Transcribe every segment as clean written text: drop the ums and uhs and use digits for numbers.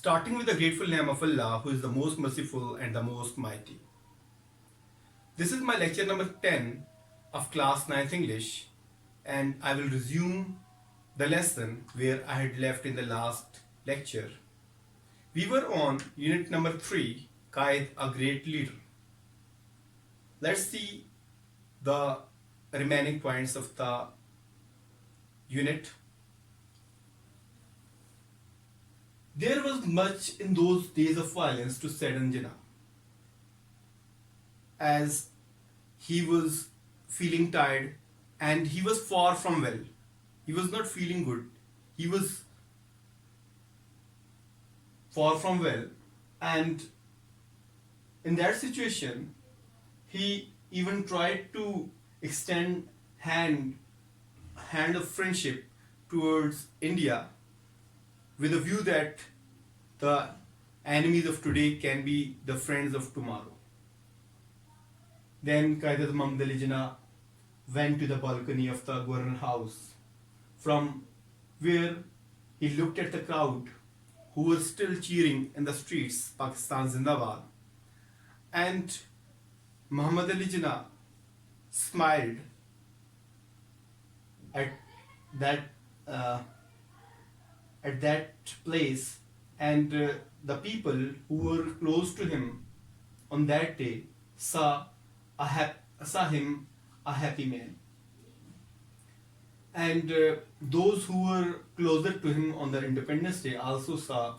starting with the grateful name of Allah, who is the most merciful and the most mighty. This is my lecture number 10 of class 9th English, and I will resume the lesson where I had left in the last lecture. We were on unit number 3, Qaid, a great leader. Let's see the remaining points of the unit. There was much in those days of violence to sadden Jinnah, as he was feeling tired and he was far from well. He was not feeling good. He was far from well, and in that situation, he even tried to extend hand of friendship towards India with a view that the enemies of today can be the friends of tomorrow. Then Qaid Muhammad Ali Jinnah went to the balcony of the governor house, from where he looked at the crowd who were still cheering in the streets, Pakistan Zindabad. And Muhammad Ali Jinnah smiled at that uh, at that place, and the people who were close to him on that day saw him a happy man, and those who were closer to him on the Independence Day also saw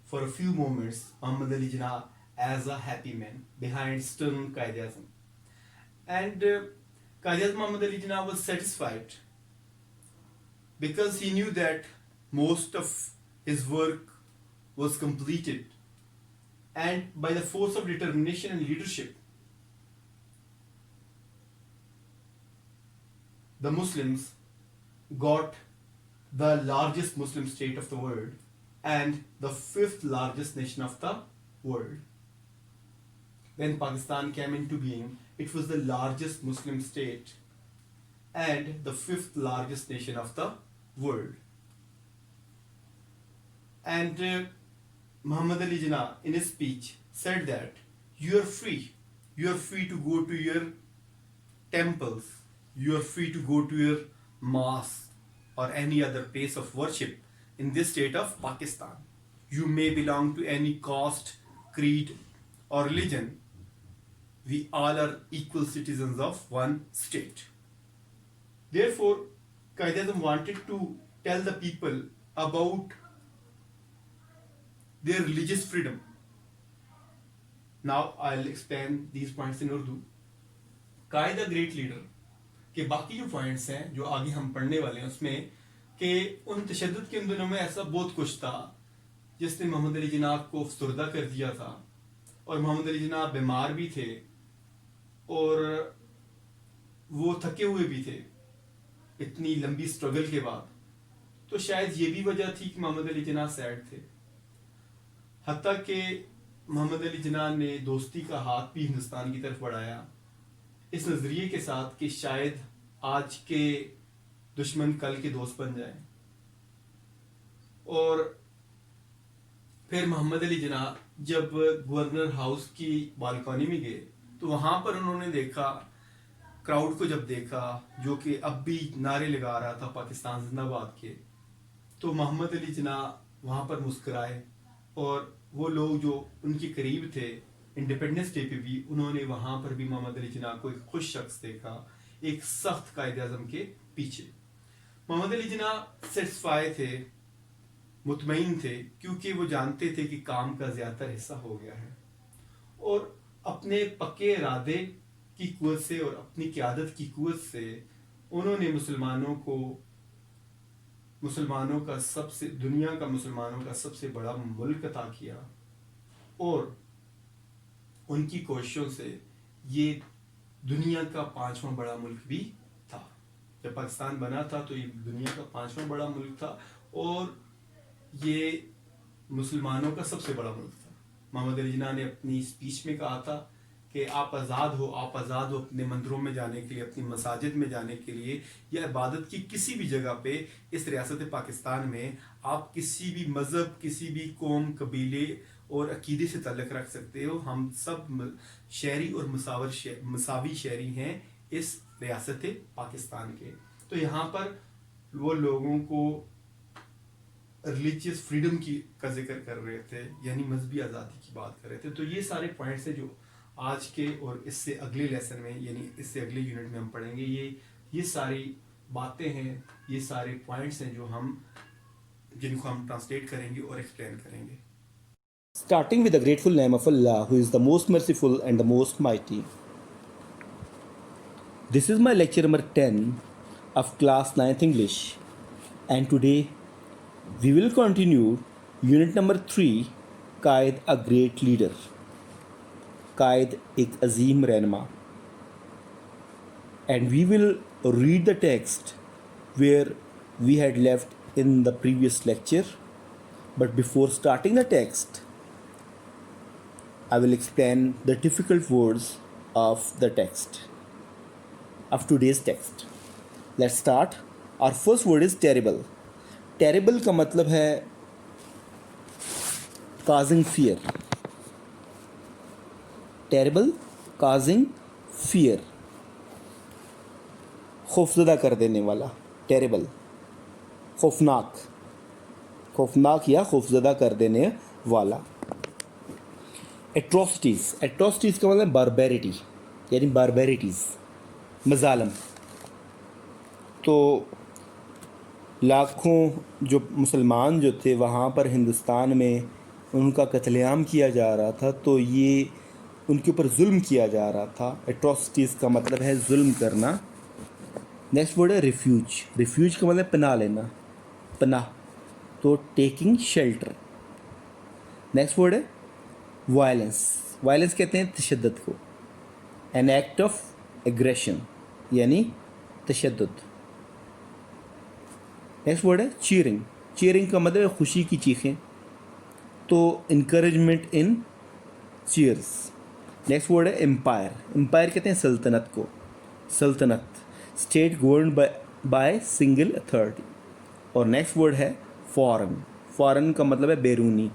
for a few moments Muhammad Ali Jinnah as a happy man behind stern Qaid-e-Azam. And Qaid Muhammad Ali Jinnah was satisfied because he knew that most of his work was completed, and by the force of determination and leadership, the Muslims got the largest Muslim state of the world and the fifth largest nation of the world. When Pakistan came into being, it was the largest Muslim state and the fifth largest nation of the world. And Muhammad Ali Jinnah in his speech said that you are free. You are free to go to your temples. You are free to go to your mosque or any other place of worship in this state of Pakistan. You may belong to any caste, creed, or religion. We all are equal citizens of one state. Therefore, Qaid-e-Azam wanted to tell the people about their religious freedom. Now I'll explain these points in Urdu. Qaid, a great leader, کہ باقی جو points ہیں جو آگے ہم پڑھنے والے ہیں اس میں کہ ان تشدد کے ان دنوں میں ایسا بہت کچھ تھا جس نے محمد علی جناح کو افسردہ کر دیا تھا، اور محمد علی جناح بیمار بھی تھے اور وہ تھکے ہوئے بھی تھے اتنی لمبی سٹرگل کے بعد. تو شاید یہ بھی وجہ تھی کہ محمد علی جناح سیڈ تھے، حتیٰ کہ محمد علی جناح نے دوستی کا ہاتھ بھی ہندوستان کی طرف بڑھایا اس نظریے کے ساتھ کہ شاید آج کے دشمن کل کے دوست بن جائیں. اور پھر محمد علی جناح جب گورنر ہاؤس کی بالکونی میں گئے تو وہاں پر انہوں نے دیکھا، کراؤڈ کو جب دیکھا جو کہ اب بھی نعرے لگا رہا تھا پاکستان زندہ باد کے، تو محمد علی جناح وہاں پر مسکرائے، اور وہ لوگ جو ان کے قریب تھے انڈیپینڈنس ڈے پہ بھی انہوں نے وہاں پر بھی محمد علی جناح کو ایک خوش شخص دیکھا ایک سخت قائد اعظم کے پیچھے. محمد علی جناح سیٹسفائی تھے، مطمئن تھے، کیونکہ وہ جانتے تھے کہ کام کا زیادہ تر حصہ ہو گیا ہے، اور اپنے پکے ارادے کی قوت سے اور اپنی قیادت کی قوت سے انہوں نے مسلمانوں کا دنیا کا مسلمانوں کا سب سے بڑا ملک عطا کیا، اور ان کی کوششوں سے یہ دنیا کا 5واں بڑا ملک بھی تھا. جب پاکستان بنا تھا تو یہ دنیا کا 5واں بڑا ملک تھا اور یہ مسلمانوں کا سب سے بڑا ملک تھا. محمد علی جناح نے اپنی اسپیچ میں کہا تھا کہ کہ آپ آزاد ہو اپنے مندروں میں جانے کے لیے، اپنی مساجد میں جانے کے لیے، یا عبادت کی کسی بھی جگہ پہ اس ریاست پاکستان میں آپ کسی بھی مذہب، کسی بھی قوم، قبیلے اور عقیدے سے تعلق رکھ سکتے ہو. ہم سب شہری اور مساوی شہری ہیں اس ریاست پاکستان کے. تو یہاں پر وہ لوگوں کو ریلیجیس فریڈم کا ذکر کر رہے تھے، یعنی مذہبی آزادی کی بات کر رہے تھے. تو یہ سارے پوائنٹس ہیں جو آج کے اور اس سے اگلے لیسن میں، یعنی اس سے اگلے یونٹ میں ہم پڑھیں گے. یہ ساری باتیں ہیں، یہ سارے پوائنٹس ہیں جن کو ہم ٹرانسلیٹ کریں گے اور ایکسپلین کریں گے. Starting with the grateful name of Allah, who is the most merciful and the most mighty. This is my lecture number 10 of class 9th English, and today we will continue unit number 3, Qaid a great leader. Qaid ek azim rehnuma. And we will read the text where we had left in the previous lecture. But before starting the text, I will explain the difficult words of the text, of today's text. Let's start. Our first word is terrible. Terrible کا مطلب ہے causing fear. Terrible, causing fear. خوفزدہ کر دینے والا. Terrible. خوفناک یا خوفزدہ کر دینے والا. Atrocities کا مطلب barbarity، یعنی barbarities، مظالم. تو لاکھوں جو مسلمان جو تھے وہاں پر ہندوستان میں ان کا قتل عام کیا جا رہا تھا، تو یہ ان کے اوپر ظلم کیا جا رہا تھا. Atrocities کا مطلب ہے ظلم کرنا. نیکسٹ ورڈ ہے ریفیوج کا مطلب پناہ لینا، پناہ. تو ٹیکنگ شیلٹر. نیکسٹ ورڈ ہے وائلنس کہتے ہیں تشدد کو. این ایکٹ آف ایگریشن یعنی تشدد. نیکسٹ ورڈ ہے چیئرنگ کا مطلب ہے خوشی کی چیخیں. تو انکریجمنٹ ان چیئرس. نیکسٹ ورڈ ہے امپائر کہتے ہیں سلطنت کو، سلطنت. State governed by single authority. اور نیکسٹ ورڈ ہے فارن کا مطلب ہے بیرونی.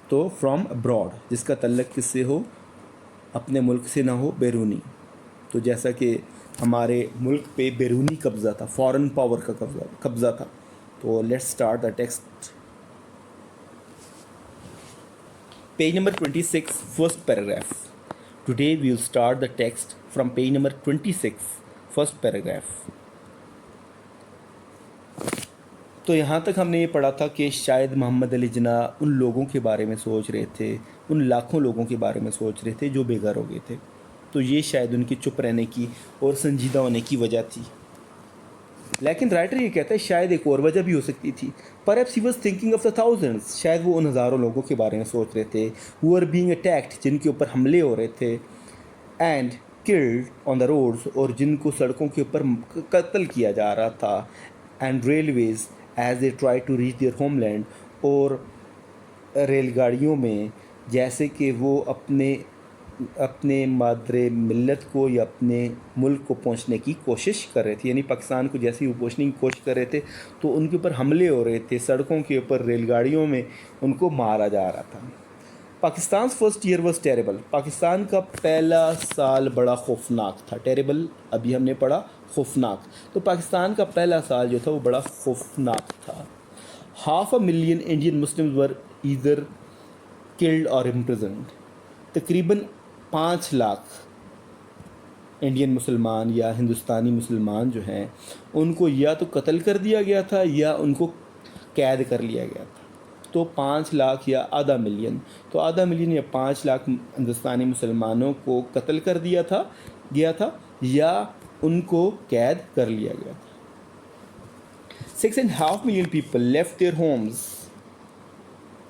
تو فرام ابراڈ، جس کا تعلق کس سے ہو، اپنے ملک سے نہ ہو، بیرونی. تو جیسا کہ ہمارے ملک پہ بیرونی قبضہ تھا، فارن پاور کا قبضہ تھا. تو let's start the text. Page number 26 first paragraph. Today we will start the text from page number 26 first paragraph. تو یہاں تک ہم نے یہ پڑھا تھا کہ شاید محمد علی جناح ان لوگوں کے بارے میں سوچ رہے تھے، ان لاکھوں لوگوں کے بارے میں سوچ رہے تھے جو بے گھر ہو گئے تھے. تو یہ شاید ان کے چپ رہنے کی اور سنجیدہ ہونے کی وجہ تھی. لیکن رائٹر یہ کہتا ہے شاید ایک اور وجہ بھی ہو سکتی تھی. Perhaps he was thinking of the thousands. شاید وہ ان ہزاروں لوگوں کے بارے میں سوچ رہے تھے who were being attacked، جن کے اوپر حملے ہو رہے تھے، and killed on the roads، اور جن کو سڑکوں کے اوپر قتل کیا جا رہا تھا، and railways as they try to reach their homeland، اور ریل گاڑیوں میں جیسے کہ وہ اپنے مادر ملت کو یا اپنے ملک کو پہنچنے کی کوشش کر رہے تھے. یعنی پاکستان کو جیسے ہی وہ پہنچنے کی کوشش کر رہے تھے تو ان کے اوپر حملے ہو رہے تھے، سڑکوں کے اوپر، ریل گاڑیوں میں ان کو مارا جا رہا تھا. Pakistan first year was terrible. Pakistan کا پہلا سال بڑا خوفناک تھا. ٹیریبل ابھی ہم نے پڑھا، خوفناک. تو پاکستان کا پہلا سال جو تھا وہ بڑا خوفناک تھا. 500,000 انڈین مسلمز ور ایدر کلڈ اور امپرزنڈ. تقریباً 5 لاکھ انڈین مسلمان یا ہندوستانی مسلمان جو ہیں ان کو یا تو قتل کر دیا گیا تھا یا ان کو قید کر لیا گیا تھا. تو 5 لاکھ یا آدھا ملین، تو آدھا ملین یا 5 لاکھ ہندوستانی مسلمانوں کو قتل کر دیا گیا تھا یا ان کو قید کر لیا گیا تھا. 6.5 million people left their homes.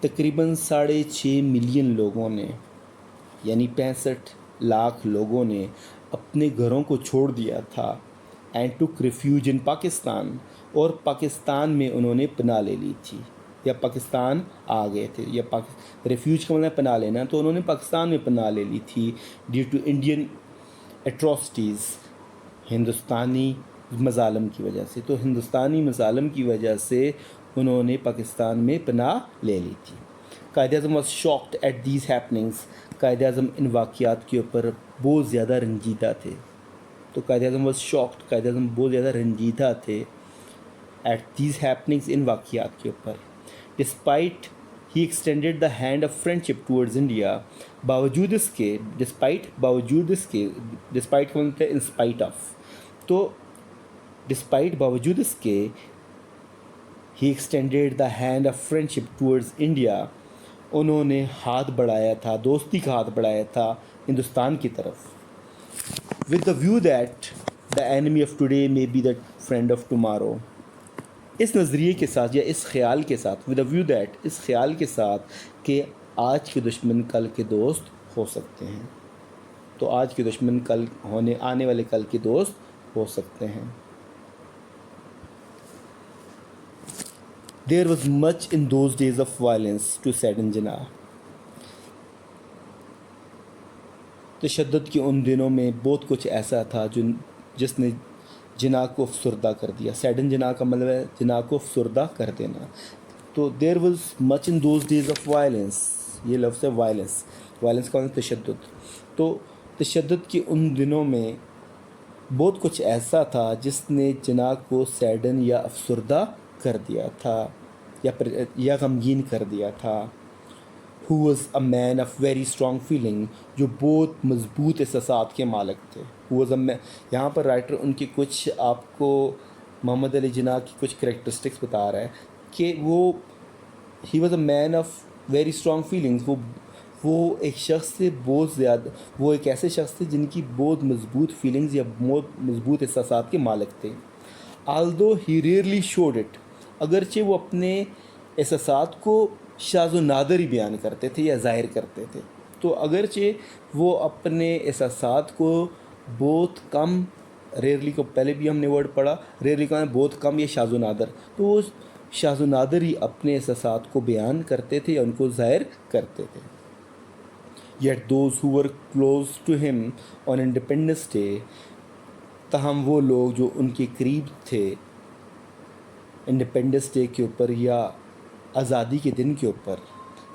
تقریباً 6.5 ملین لوگوں نے، یعنی 65 لاکھ لوگوں نے اپنے گھروں کو چھوڑ دیا تھا. اینڈ ٹوک ریفیوج ان پاکستان، اور پاکستان میں انہوں نے پناہ لے لی تھی. یا پاکستان آ گئے تھے، یا ریفیوج کا مطلب پناہ لینا، تو انہوں نے پاکستان میں پناہ لے لی تھی ڈیو ٹو انڈین ایٹراسٹیز، ہندوستانی مظالم کی وجہ سے. تو ہندوستانی مظالم کی وجہ سے انہوں نے پاکستان میں پناہ لے لی تھی. Quaid Azam was shocked at these happenings. Quaid Azam ان واقعات کے اوپر بہت زیادہ رنجیدہ تھے. تو قائد اعظم واز شاکڈ، قائد اعظم بہت زیادہ رنجیدہ تھے ایٹ دیز ہیپننگس، ان واقعات کے اوپر. Despite he extended the hand of friendship towards India. باوجود اس کے، باوجود اس کے، ڈسپائٹ کا مطلب ہے ان اسپائٹ آف. تو ڈسپائٹ باوجود اس کے ہی extended the hand of friendship towards India, انہوں نے ہاتھ بڑھایا تھا، دوستی کا ہاتھ بڑھایا تھا ہندوستان کی طرف. With the view that the enemy of today may be the friend of tomorrow. اس نظریے کے ساتھ یا اس خیال کے ساتھ، ود دا ویو دیٹ، اس خیال کے ساتھ کہ آج کے دشمن کل کے دوست ہو سکتے ہیں. تو آج کے دشمن آنے والے کل کے دوست ہو سکتے ہیں. There was much in those days of violence to sadden Jinnah. تشدد کے ان دنوں میں بہت کچھ ایسا تھا جس نے جناح کو افسردہ کر دیا. سیڈن جناح کا مطلب ہے جناح کو افسردہ کر دینا. تو there was much in those days of violence. یہ لفظ ہے وائلنس. وائلنس کا مطلب تشدد. تو تشدد کے ان دنوں میں بہت کچھ ایسا تھا جس نے جناح کو سیڈن یا افسردہ کر دیا تھا یا غمگین کر دیا تھا. who was a man of very strong feeling. جو بہت مضبوط احساسات کے مالک تھے. who was a man. یہاں پر رائٹر ان کی کچھ آپ کو محمد علی جناح کی کچھ کریکٹرسٹکس بتا رہا ہے کہ وہ he was a man of very strong feelings. وہ ایک شخص سے بہت زیادہ، وہ ایک ایسے شخص تھے جن کی بہت مضبوط فیلنگز یا بہت مضبوط احساسات کے مالک تھے. although he rarely showed it. اگرچہ وہ اپنے احساسات کو شاذ و نادر ہی بیان کرتے تھے یا ظاہر کرتے تھے. تو اگرچہ وہ اپنے احساسات کو بہت کم، ریئرلی کو پہلے بھی ہم نے ورڈ پڑھا، ریئرلی کا بہت کم یا شاذ و نادر، تو وہ شاذ و نادر ہی اپنے احساسات کو بیان کرتے تھے یا ان کو ظاہر کرتے تھے. yet those who were close to him on Independence Day. تاہم وہ لوگ جو ان کے قریب تھے انڈیپینڈنس ڈے کے اوپر یا آزادی کے دن کے اوپر،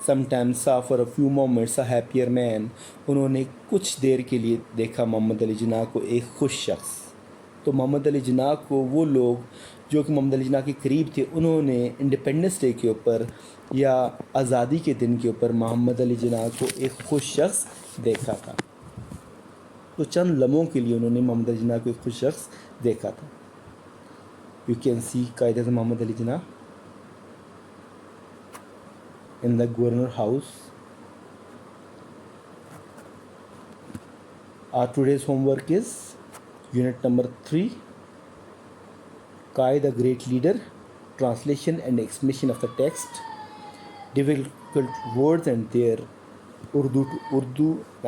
sometimes saw for a few moments a happier man. انہوں نے کچھ دیر کے لیے دیکھا محمد علی جناح کو ایک خوش شخص. تو محمد علی جناح کو وہ لوگ جو کہ محمد علی جناح کے قریب تھے، انہوں نے انڈیپینڈنس ڈے کے اوپر یا آزادی کے دن کے اوپر محمد علی جناح کو ایک خوش شخص دیکھا تھا. تو چند لمحوں کے لیے انہوں نے محمد علی جناح کو ایک خوش شخص دیکھا تھا. You can see Quaid Azam Muhammad Ali Jinnah in the Governor House. Our today's homework is unit number 3, Qaid a Great Leader, translation and explanation of the text, difficult words and their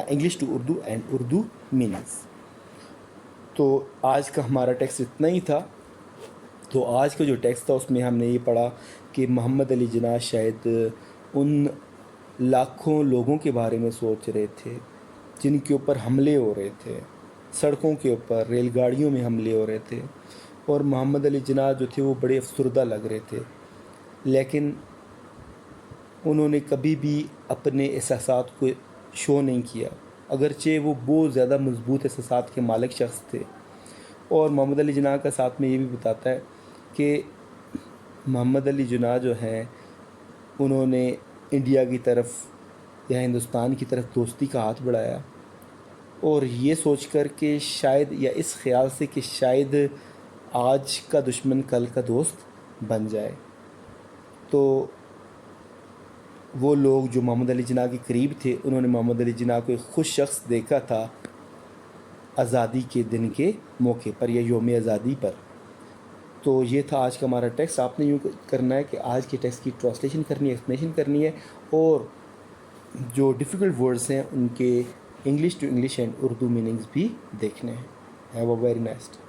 English to Urdu and Urdu meanings. تو آج کا ہمارا text اتنا ہی تھا. تو آج کا جو ٹیکسٹ تھا اس میں ہم نے یہ پڑھا کہ محمد علی جناح شاید ان لاکھوں لوگوں کے بارے میں سوچ رہے تھے جن کے اوپر حملے ہو رہے تھے، سڑکوں کے اوپر، ریل گاڑیوں میں حملے ہو رہے تھے، اور محمد علی جناح جو تھے وہ بڑے افسردہ لگ رہے تھے. لیکن انہوں نے کبھی بھی اپنے احساسات کو شو نہیں کیا، اگرچہ وہ بہت زیادہ مضبوط احساسات کے مالک شخص تھے. اور محمد علی جناح کا ساتھ میں یہ بھی بتاتا ہے کہ محمد علی جناح جو ہیں انہوں نے انڈیا کی طرف یا ہندوستان کی طرف دوستی کا ہاتھ بڑھایا، اور یہ سوچ کر کہ شاید، یا اس خیال سے کہ شاید آج کا دشمن کل کا دوست بن جائے. تو وہ لوگ جو محمد علی جناح کے قریب تھے انہوں نے محمد علی جناح کو ایک خوش شخص دیکھا تھا آزادی کے دن کے موقع پر یا یوم آزادی پر. تو یہ تھا آج کا ہمارا ٹیکسٹ. آپ نے یوں کرنا ہے کہ آج کے ٹیکسٹ کی ٹرانسلیشن کرنی ہے، ایکسپلینیشن کرنی ہے، اور جو ڈیفیکلٹ ورڈز ہیں ان کے English to English and Urdu meanings بھی دیکھنے ہیں. Have a very nice day.